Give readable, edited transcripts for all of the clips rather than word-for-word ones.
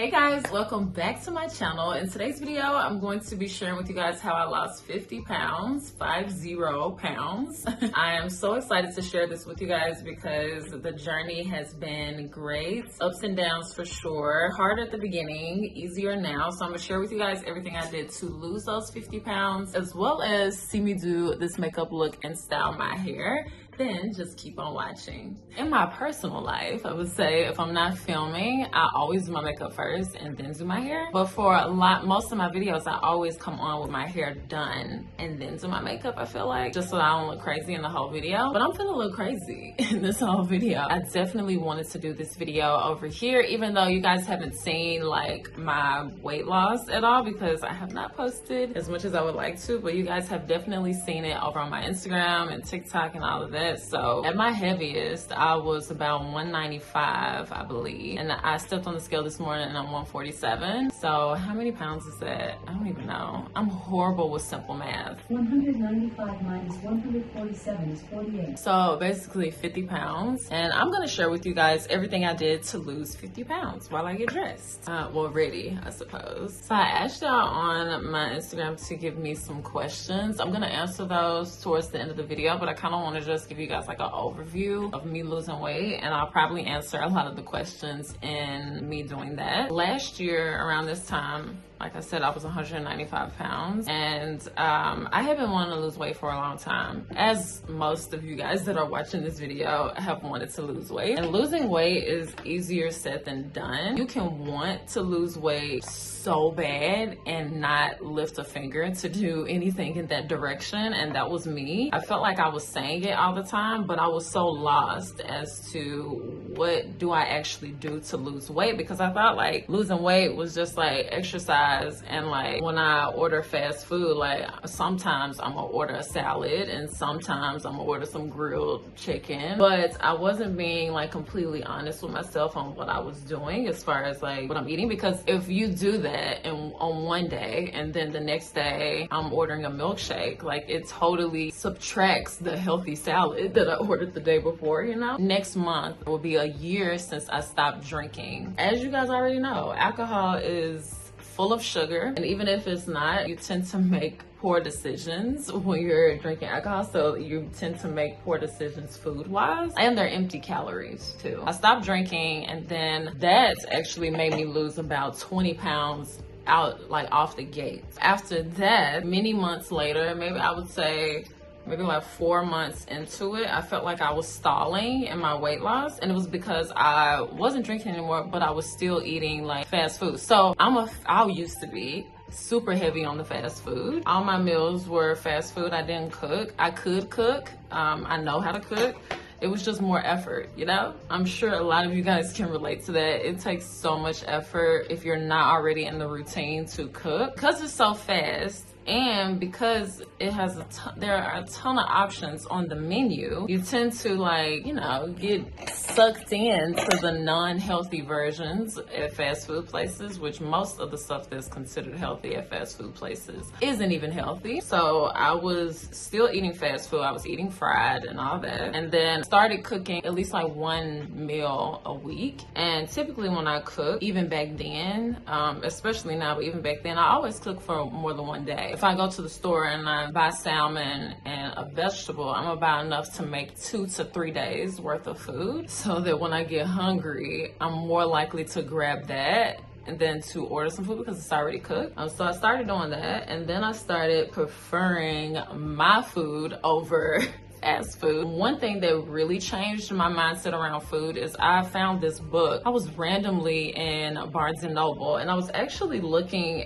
Hey guys, welcome back to my channel. In today's video, I'm going to be sharing with you guys how I lost 50 pounds, 50 pounds. I am so excited to share this with you guys because the journey has been great. Ups and downs for sure. Hard at the beginning, easier now. So I'm gonna share with you guys everything I did to lose those 50 pounds, as well as see me do this makeup look and style my hair. Then just keep on watching. In my personal life, I would say if I'm not filming, I always do my makeup first and then do my hair. But for most of my videos, I always come on with my hair done and then do my makeup, I feel like, just so I don't look crazy in the whole video. But I'm feeling a little crazy in this whole video. I definitely wanted to do this video over here, even though you guys haven't seen like my weight loss at all, because I have not posted as much as I would like to, but you guys have definitely seen it over on my Instagram and TikTok and all of that. So at my heaviest, I was about 195, I believe. And I stepped on the scale this morning and I'm 147. So how many pounds is that? I don't even know. I'm horrible with simple math. 195 minus 147 is 48. So basically 50 pounds. And I'm going to share with you guys everything I did to lose 50 pounds while I get dressed. Well, ready, I suppose. So I asked y'all on my Instagram to give me some questions. I'm going to answer those towards the end of the video, but I kind of want to just give you guys like an overview of me losing weight, and I'll probably answer a lot of the questions in me doing that. Last year around this time, like I said, I was 195 pounds, and I have been wanting to lose weight for a long time, as most of you guys that are watching this video have wanted to lose weight. And losing weight is easier said than done. You can want to lose weight so bad and not lift a finger to do anything in that direction, and that was me. I felt like I was saying it all the time, but I was so lost as to what do I actually do to lose weight, because I thought like losing weight was just like exercise. And like when I order fast food, like sometimes I'm gonna order a salad and sometimes I'm gonna order some grilled chicken, but I wasn't being like completely honest with myself on what I was doing as far as like what I'm eating. Because if you do that and on one day and then the next day I'm ordering a milkshake, like it totally subtracts the healthy salad that I ordered the day before, you know? Next month will be a year since I stopped drinking. As you guys already know, alcohol is full of sugar, and even if it's not, you tend to make poor decisions when you're drinking alcohol, so you tend to make poor decisions food-wise, and they're empty calories too. I stopped drinking, and then that actually made me lose about 20 pounds out like off the gate. After that, many months later, maybe I would say maybe like 4 months into it, I felt like I was stalling in my weight loss, and it was because I wasn't drinking anymore, but I was still eating like fast food. So I used to be super heavy on the fast food. All my meals were fast food. I didn't cook. I could cook. I know how to cook. It was just more effort, you know? I'm sure a lot of you guys can relate to that. It takes so much effort if you're not already in the routine to cook. Because it's so fast, and because it has there are a ton of options on the menu, you tend to like, you know, get sucked into the non-healthy versions at fast food places, which most of the stuff that's considered healthy at fast food places isn't even healthy. So I was still eating fast food. I was eating fried and all that, and then started cooking at least like one meal a week. And typically when I cook, even back then, especially now, but even back then, I always cook for more than one day. If I go to the store and I buy salmon and a vegetable, I'm gonna buy enough to make 2 to 3 days worth of food, so that when I get hungry, I'm more likely to grab that and then to order some food because it's already cooked. So I started doing that, and then I started preferring my food over fast food. One thing that really changed my mindset around food is I found this book. I was randomly in Barnes and Noble, and I was actually looking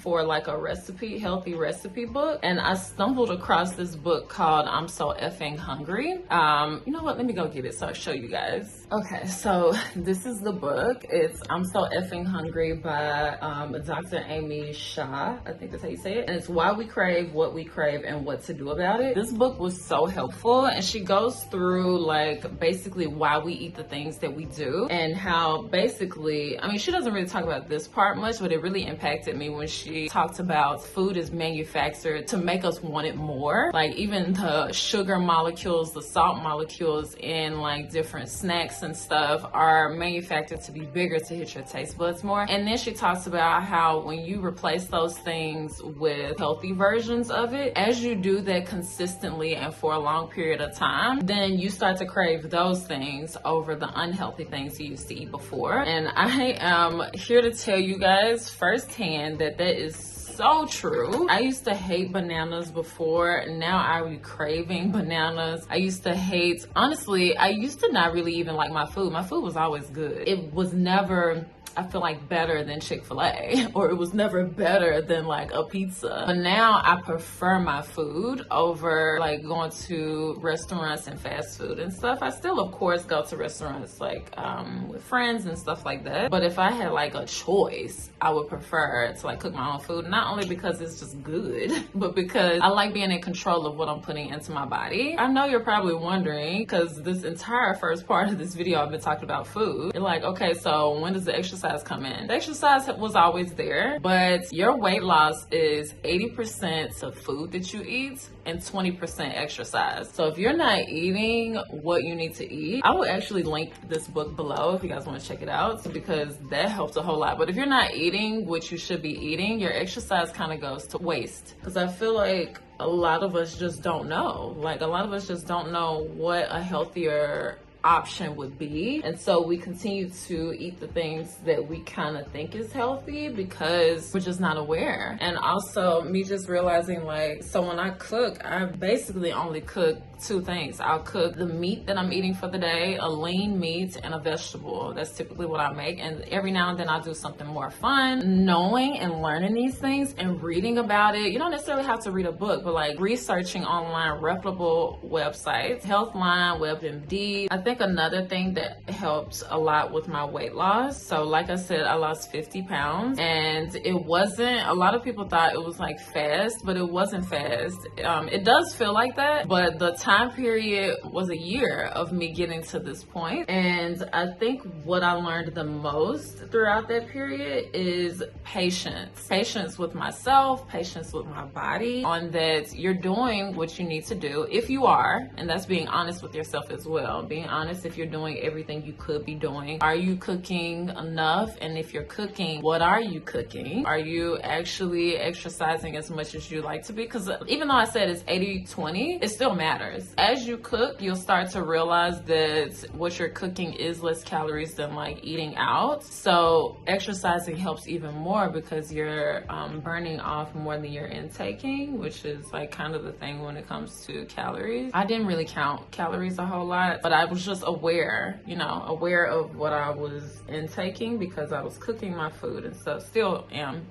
for like a healthy recipe book, and I stumbled across this book called I'm So Effing Hungry. You know what, let me go get it so I'll show you guys. Okay, so this is the book. It's I'm So Effing Hungry by Dr. Amy Shah, I think that's how you say it, and it's Why We Crave What We Crave and What to Do About It. This book was so so helpful, and she goes through like basically why we eat the things that we do, and how basically, I mean, she doesn't really talk about this part much, but it really impacted me when she talked about food is manufactured to make us want it more. Like even the sugar molecules, the salt molecules in like different snacks and stuff are manufactured to be bigger to hit your taste buds more. And then she talks about how when you replace those things with healthy versions of it, as you do that consistently and for a long period of time, then you start to crave those things over the unhealthy things you used to eat before. And I am here to tell you guys firsthand that that is so true. I used to hate bananas before, and now I be craving bananas. I used to hate, honestly, I used to not really even like my food. My food was always good. It was never, I feel like, better than Chick-fil-A, or it was never better than like a pizza. But now I prefer my food over like going to restaurants and fast food and stuff. I still, of course, go to restaurants like with friends and stuff like that. But if I had like a choice, I would prefer to like cook my own food, not only because it's just good, but because I like being in control of what I'm putting into my body. I know you're probably wondering, because this entire first part of this video I've been talking about food. You're like, okay, so when does the exercise come in? The exercise was always there, but your weight loss is 80% of food that you eat and 20% exercise. So if you're not eating what you need to eat, I will actually link this book below if you guys want to check it out, because that helps a whole lot. But if you're not eating what you should be eating, your exercise kind of goes to waste. Because I feel like a lot of us just don't know. Like a lot of us just don't know what a healthier option would be, and so we continue to eat the things that we kind of think is healthy because we're just not aware. And also me just realizing, like, so when I cook, I basically only cook two things. I'll cook the meat that I'm eating for the day, a lean meat, and a vegetable. That's typically what I make. And every now and then I'll do something more fun. Knowing and learning these things and reading about it, you don't necessarily have to read a book, but like researching online reputable websites, Healthline, WebMD. I think another thing that helps a lot with my weight loss, so like I said, I lost 50 pounds, and it wasn't, a lot of people thought it was like fast, but it wasn't fast. It does feel like that, but the time period was a year of me getting to this point. And I think what I learned the most throughout that period is patience with myself, patience with my body, on that you're doing what you need to do if you are, and that's being honest with yourself as well. Being honest if you're doing everything you could be doing. Are you cooking enough? And if you're cooking, what are you cooking? Are you actually exercising as much as you like to be? Because even though I said it's 80-20, it still matters. As you cook, you'll start to realize that what you're cooking is less calories than like eating out. So exercising helps even more because you're burning off more than you're intaking, which is like kind of the thing when it comes to calories. I didn't really count calories a whole lot, but I was just aware of what I was intaking because I was cooking my food and stuff. Still am,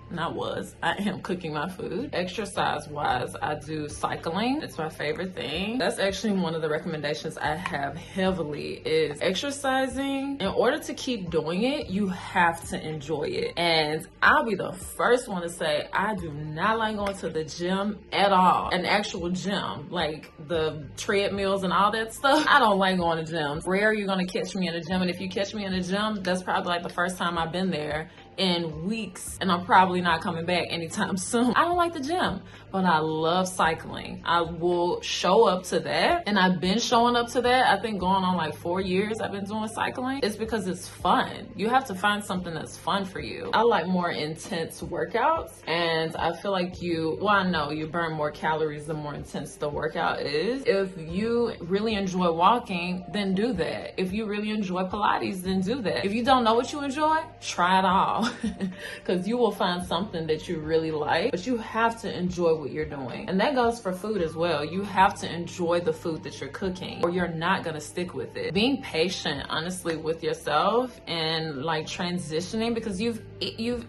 I am cooking my food. Exercise wise, I do cycling. It's my favorite thing. That's actually one of the recommendations I have heavily is exercising. In order to keep doing it, you have to enjoy it. And I'll be the first one to say, I do not like going to the gym at all. An actual gym, like the treadmills and all that stuff. I don't like going to gyms. Rare you're gonna catch me in a gym, and if you catch me in a gym, that's probably like the first time I've been there in weeks, and I'm probably not coming back anytime soon. I don't like the gym, but I love cycling. I will show up to that, and I've been showing up to that. I think going on like 4 years I've been doing cycling. It's because it's fun. You have to find something that's fun for you. I like more intense workouts, and I feel like I know you burn more calories the more intense the workout is. If you really enjoy walking, then do that. If you really enjoy Pilates, then do that. If you don't know what you enjoy, try it all. Because you will find something that you really like, but you have to enjoy what you're doing. And that goes for food as well. You have to enjoy the food that you're cooking, or you're not going to stick with it. Being patient, honestly, with yourself and like transitioning, because you've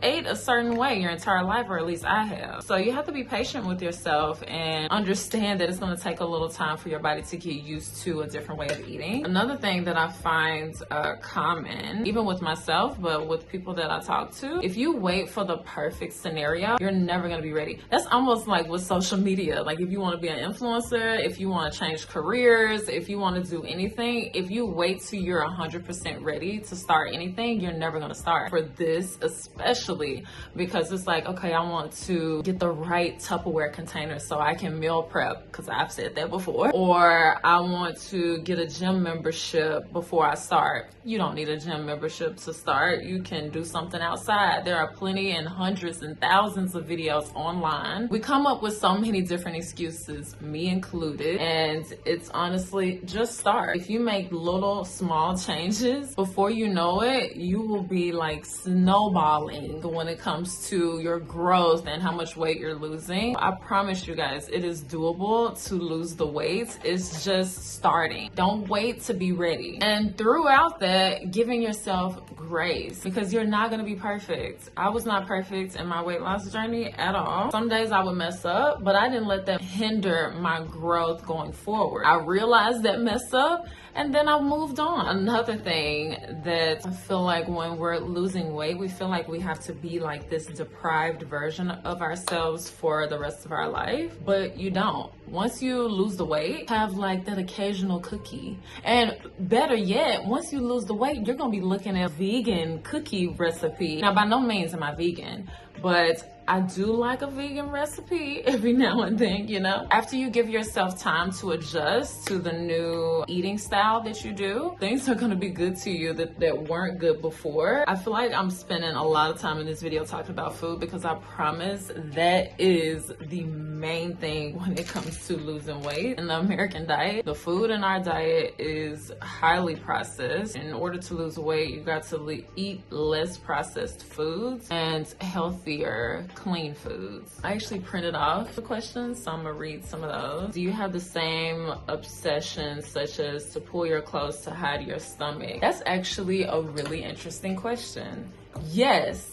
ate a certain way your entire life, or at least I have. So you have to be patient with yourself and understand that it's going to take a little time for your body to get used to a different way of eating. Another thing that I find common, even with myself, but with people that I talk talk to, if you wait for the perfect scenario, you're never going to be ready. That's almost like with social media. Like if you want to be an influencer, if you want to change careers, if you want to do anything, if you wait till you're 100% ready to start anything, you're never going to start. For this especially, because it's like, okay, I want to get the right Tupperware container so I can meal prep, because I've said that before. Or I want to get a gym membership before I start. You don't need a gym membership to start. You can do something outside. There are plenty and hundreds and thousands of videos online. We come up with so many different excuses, me included, and it's honestly just start. If you make little small changes, before you know it, you will be like snowballing when it comes to your growth and how much weight you're losing. I promise you guys, it is doable to lose the weight. It's just starting. Don't wait to be ready. And throughout that, giving yourself grace, because you're not going to be perfect. I was not perfect in my weight loss journey at all. Some days I would mess up, but I didn't let that hinder my growth going forward. I realized that mess up, and then I moved on. Another thing that I feel like when we're losing weight, we feel like we have to be like this deprived version of ourselves for the rest of our life, but you don't. Once you lose the weight, have like that occasional cookie. And better yet, once you lose the weight, you're gonna be looking at a vegan cookie recipe. Now, by no means am I vegan, but I do like a vegan recipe every now and then, you know? After you give yourself time to adjust to the new eating style that you do, things are gonna be good to you that weren't good before. I feel like I'm spending a lot of time in this video talking about food, because I promise that is the main thing when it comes to losing weight in the American diet. The food in our diet is highly processed. In order to lose weight, you got to eat less processed foods and healthier, clean foods. I actually printed off the questions, so I'm gonna read some of those. Do you have the same obsessions, such as to pull your clothes to hide your stomach? That's actually a really interesting question. Yes.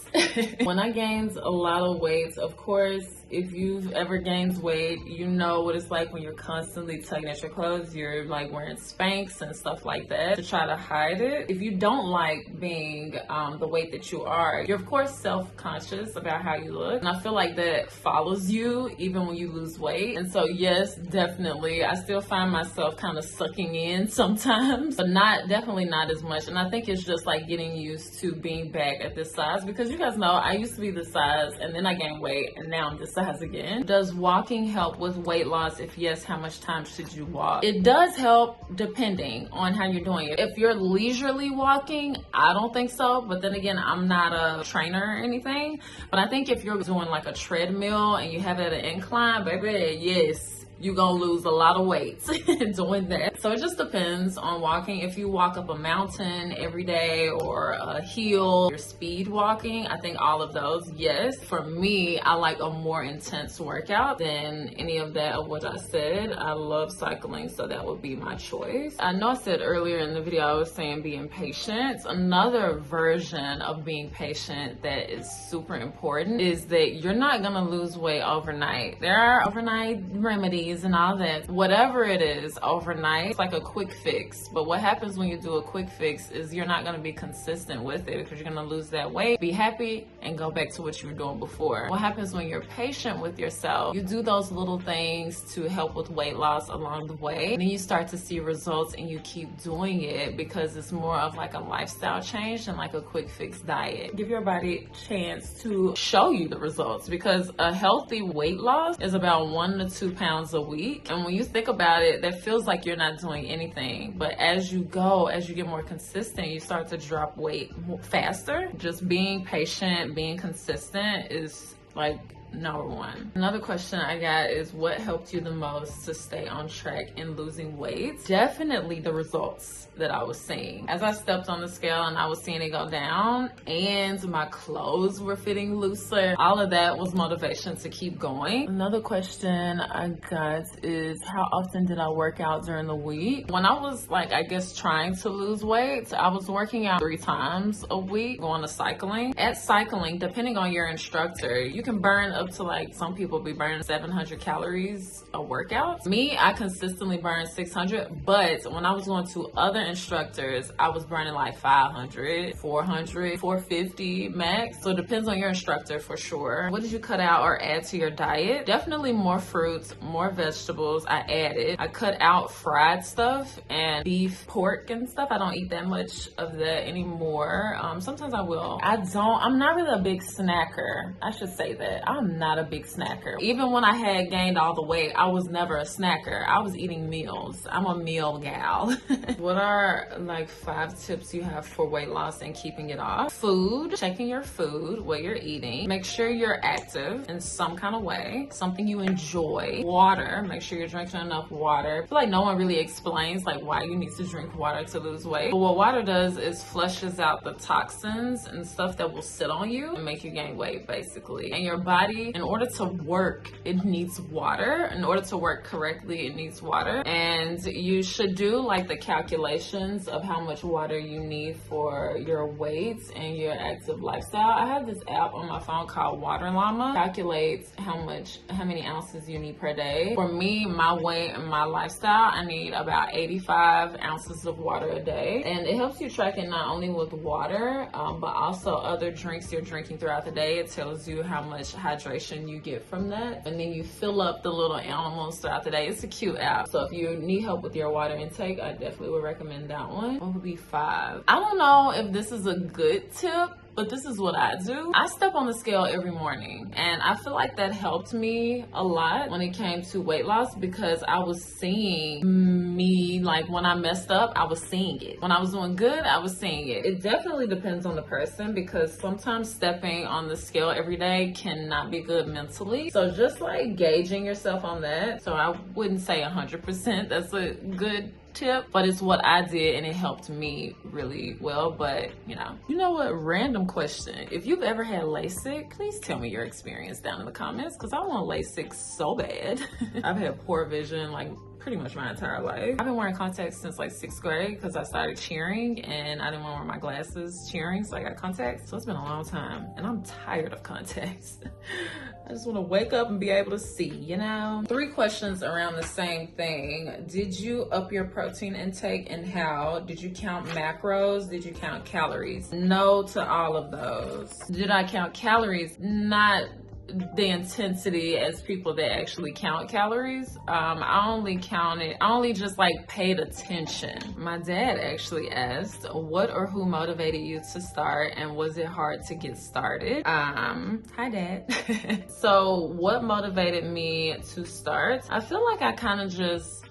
When I gained a lot of weight, of course, if you've ever gained weight, you know what it's like when you're constantly tugging at your clothes. You're like wearing Spanx and stuff like that to try to hide it. If you don't like being the weight that you are, you're of course self-conscious about how you look. And I feel like that follows you even when you lose weight. And so yes, definitely, I still find myself kind of sucking in sometimes, but definitely not as much. And I think it's just like getting used to being back at this size, because you guys know I used to be this size and then I gained weight and now I'm this size again. Does walking help with weight loss? If yes, how much time should you walk? It does help depending on how you're doing it. If you're leisurely walking, I don't think so, but then again, I'm not a trainer or anything. But I think if you're doing like a treadmill and you have it at an incline, baby, yes, you're gonna lose a lot of weight doing that. So it just depends on walking. If you walk up a mountain every day or a hill, you're speed walking, I think all of those, yes. For me, I like a more intense workout than any of that of what I said. I love cycling, so that would be my choice. I know I said earlier in the video, I was saying being patient. Another version of being patient that is super important is that you're not gonna lose weight overnight. There are overnight remedies and all that. Whatever it is overnight, it's like a quick fix. But what happens when you do a quick fix is you're not going to be consistent with it, because you're going to lose that weight, be happy, and go back to what you were doing before. What happens when you're patient with yourself, you do those little things to help with weight loss along the way, and then you start to see results and you keep doing it, because it's more of like a lifestyle change than like a quick fix diet. Give your body a chance to show you the results, because a healthy weight loss is about 1 to 2 pounds a week. And when you think about it, that feels like you're not doing anything. But as you get more consistent, you start to drop weight faster. Just being patient, being consistent is like number one. Another question I got is, what helped you the most to stay on track in losing weight? Definitely the results that I was seeing. As I stepped on the scale and I was seeing it go down and my clothes were fitting looser, all of that was motivation to keep going. Another question I got is, how often did I work out during the week? When I was like, I guess trying to lose weight, I was working out 3 times a week, going to cycling. At cycling, depending on your instructor, you can burn up to like, some people be burning 700 calories a workout. Me, I consistently burn 600, but when I was going to other instructors, I was burning like 500, 400, 450 max. So it depends on your instructor for sure. What did you cut out or add to your diet? Definitely more fruits, more vegetables. I cut out fried stuff and beef, pork and stuff. I don't eat that much of that anymore. Sometimes I will. I'm not really a big snacker. I should say that. I'm not a big snacker. Even when I had gained all the weight, I was never a snacker. I was eating meals. I'm a meal gal. What are like 5 tips you have for weight loss and keeping it off? Food, checking your food, what you're eating. Make sure you're active in some kind of way, something you enjoy. Water, make sure you're drinking enough water. I feel like no one really explains like why you need to drink water to lose weight. But what water does is flushes out the toxins and stuff that will sit on you and make you gain weight basically. And your body, in order to work, it needs water. In order to work correctly, it needs water. And you should do like the calculations of how much water you need for your weight and your active lifestyle. I have this app on my phone called Water Llama. Calculates how many ounces you need per day. For me, my weight and my lifestyle, I need about 85 ounces of water a day. And it helps you track it not only with water, but also other drinks you're drinking throughout the day. It tells you how much hydration you get from that. And then you fill up the little animals throughout the day. It's a cute app. So if you need help with your water intake, I definitely would recommend that one. What would be 5? I don't know if this is a good tip, but this is what I do. I step on the scale every morning, and I feel like that helped me a lot when it came to weight loss, because I was seeing me, like when I messed up, I was seeing it. When I was doing good, I was seeing it. It definitely depends on the person, because sometimes stepping on the scale every day cannot be good mentally. So just like gauging yourself on that. So I wouldn't say 100% that's a good tip, but it's what I did and it helped me really well. But you know what, random question, if you've ever had LASIK, please tell me your experience down in the comments, because I want LASIK so bad. I've had poor vision like pretty much my entire life. I've been wearing contacts since like 6th grade because I started cheering and I didn't want to wear my glasses cheering, so I got contacts. So it's been a long time and I'm tired of contacts. I just want to wake up and be able to see, 3 questions around the same thing. Did you up your protein intake, and how? Did you count macros? Did you count calories? No to all of those. Did I count calories? Not the intensity as people that actually count calories. I only just like paid attention. My dad actually asked, what or who motivated you to start, and was it hard to get started? Hi Dad. So what motivated me to start? I feel like I kind of just,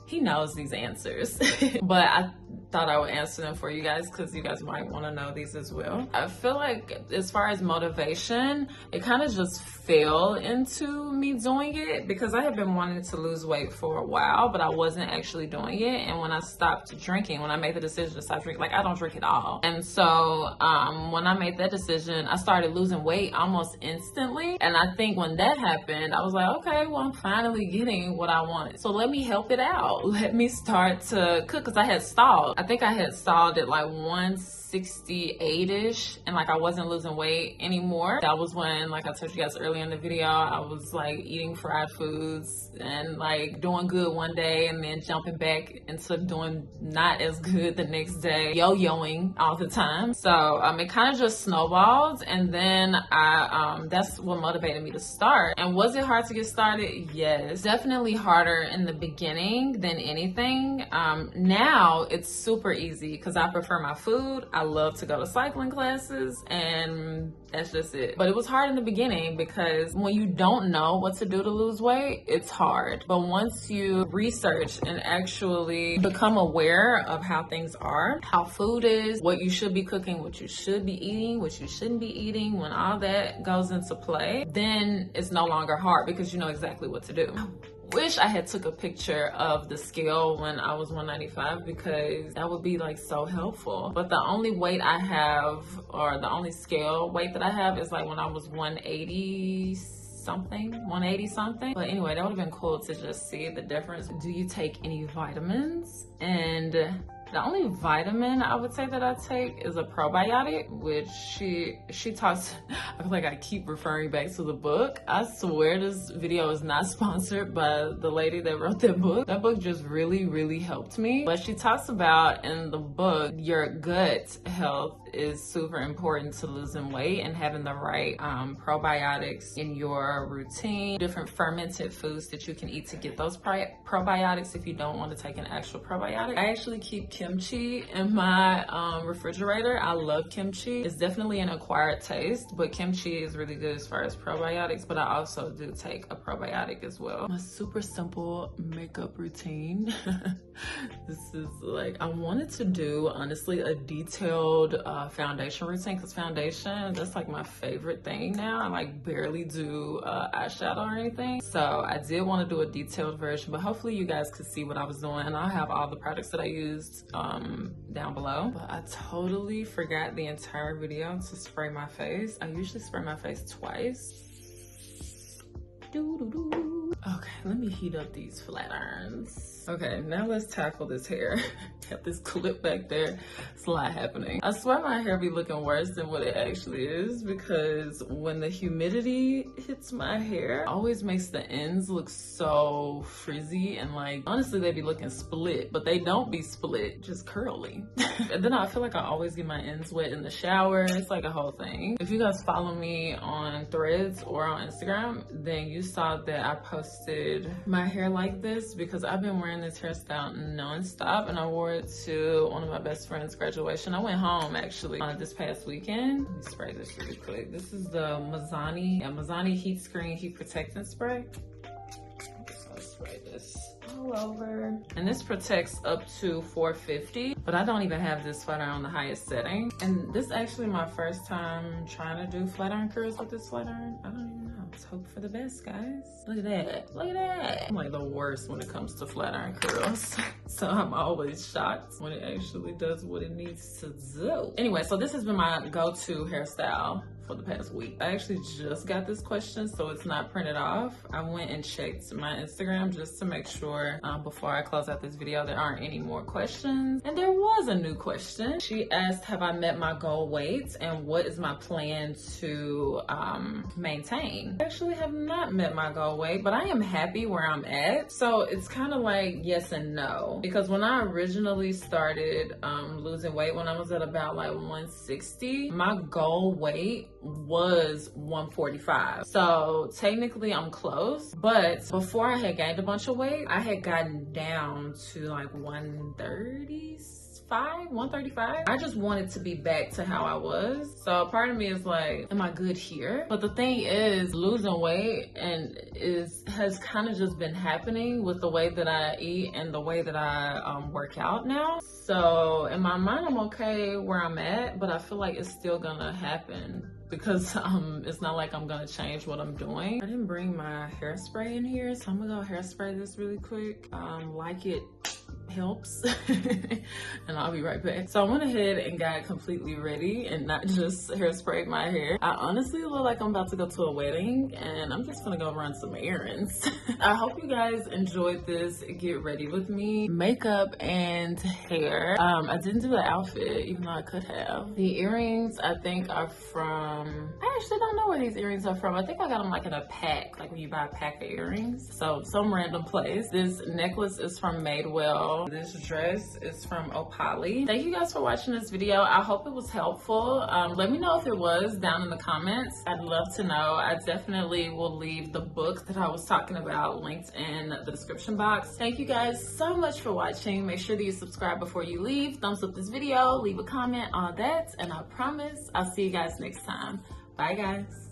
he knows these answers, but I thought I would answer them for you guys because you guys might want to know these as well. I feel like as far as motivation, it kind of just fell into me doing it, because I had been wanting to lose weight for a while, but I wasn't actually doing it. And when I stopped drinking, when I made the decision to stop drinking, like I don't drink at all. And so when I made that decision, I started losing weight almost instantly. And I think when that happened, I was like, okay, well, I'm finally getting what I wanted. So let me help it out. Let me start to cook, because I had stalled. I think I had stalled at like 168-ish, and like I wasn't losing weight anymore. That was when, like I told you guys earlier in the video, I was like eating fried foods and like doing good one day and then jumping back into doing not as good the next day, yo-yoing all the time. So it kind of just snowballed, and then that's what motivated me to start. And was it hard to get started? Yes, definitely harder in the beginning than anything. Now it's super easy because I prefer my food. I love to go to cycling classes, and that's just it. But it was hard in the beginning because when you don't know what to do to lose weight, it's hard. But once you research and actually become aware of how things are, how food is, what you should be cooking, what you should be eating, what you shouldn't be eating, when all that goes into play, then it's no longer hard because you know exactly what to do. Wish I had took a picture of the scale when I was 195, because that would be like so helpful. But the only weight I have, or the only scale weight that I have, is like when I was 180 something. But anyway, that would have been cool to just see the difference. Do you take any vitamins? And The only vitamin I would say that I take is a probiotic, which she talks, I feel like I keep referring back to the book. I swear this video is not sponsored by the lady that wrote that book. That book just really, really helped me. But she talks about in the book, your gut health is super important to losing weight, and having the right probiotics in your routine, different fermented foods that you can eat to get those probiotics if you don't want to take an actual probiotic. I actually keep kimchi in my refrigerator. I love kimchi. It's definitely an acquired taste, but kimchi is really good as far as probiotics, but I also do take a probiotic as well. My super simple makeup routine. This is like, I wanted to do honestly a detailed foundation routine, because foundation, that's like my favorite thing now. I like barely do eyeshadow or anything, so I did want to do a detailed version, but hopefully you guys could see what I was doing, and I'll have all the products that I used down below. But I totally forgot the entire video to spray my face. I usually spray my face twice. Okay, let me heat up these flat irons. Okay, now let's tackle this hair. Got this clip back there. It's a lot happening. I swear my hair be looking worse than what it actually is, because when the humidity hits my hair, it always makes the ends look so frizzy, and like, honestly, they be looking split, but they don't be split, just curly. And then I feel like I always get my ends wet in the shower. It's like a whole thing. If you guys follow me on Threads or on Instagram, then you saw that I posted my hair like this because I've been wearing this hairstyle non-stop, and I wore it to one of my best friend's graduation. I went home actually this past weekend. Let me spray this really quick. This is the Mazzani Heat Screen Heat Protectant Spray. I'm just gonna spray this all over. And this protects up to 450, but I don't even have this flat iron on the highest setting. And this is actually my first time trying to do flat iron curls with this flat iron. I don't even know. Let's hope for the best, guys. Look at that. Look at that. I'm like the worst when it comes to flat iron curls. So I'm always shocked when it actually does what it needs to do. Anyway, so this has been my go-to hairstyle for the past week. I actually just got this question, so it's not printed off. I went and checked my Instagram just to make sure before I close out this video there aren't any more questions. And there was a new question. She asked, have I met my goal weight, and what is my plan to maintain? I actually have not met my goal weight, but I am happy where I'm at. So it's kind of like yes and no, because when I originally started losing weight, when I was at about like 160, my goal weight was 145. So technically I'm close, but before I had gained a bunch of weight, I had gotten down to like 135. I just wanted to be back to how I was. So part of me is like, am I good here? But the thing is, losing weight has kind of just been happening with the way that I eat and the way that I work out now. So in my mind, I'm okay where I'm at, but I feel like it's still gonna happen because it's not like I'm gonna change what I'm doing. I didn't bring my hairspray in here, so I'm gonna go hairspray this really quick. Like it helps. And I'll be right back. So I went ahead and got completely ready and not just hairsprayed my hair. I honestly look like I'm about to go to a wedding, and I'm just gonna go run some errands. I hope you guys enjoyed this get ready with me makeup and hair. I didn't do the outfit, even though I could have. The earrings I think are from, I actually don't know where these earrings are from. I think I got them like in a pack, like when you buy a pack of earrings. So some random place. This necklace is from Madewell. This dress is from Opali. Thank you guys for watching this video. I hope it was helpful. Let me know if it was down in the comments. I'd love to know. I definitely will leave the book that I was talking about linked in the description box. Thank you guys so much for watching. Make sure that you subscribe before you leave. Thumbs up this video, leave a comment, all that, and I promise I'll see you guys next time. Bye guys.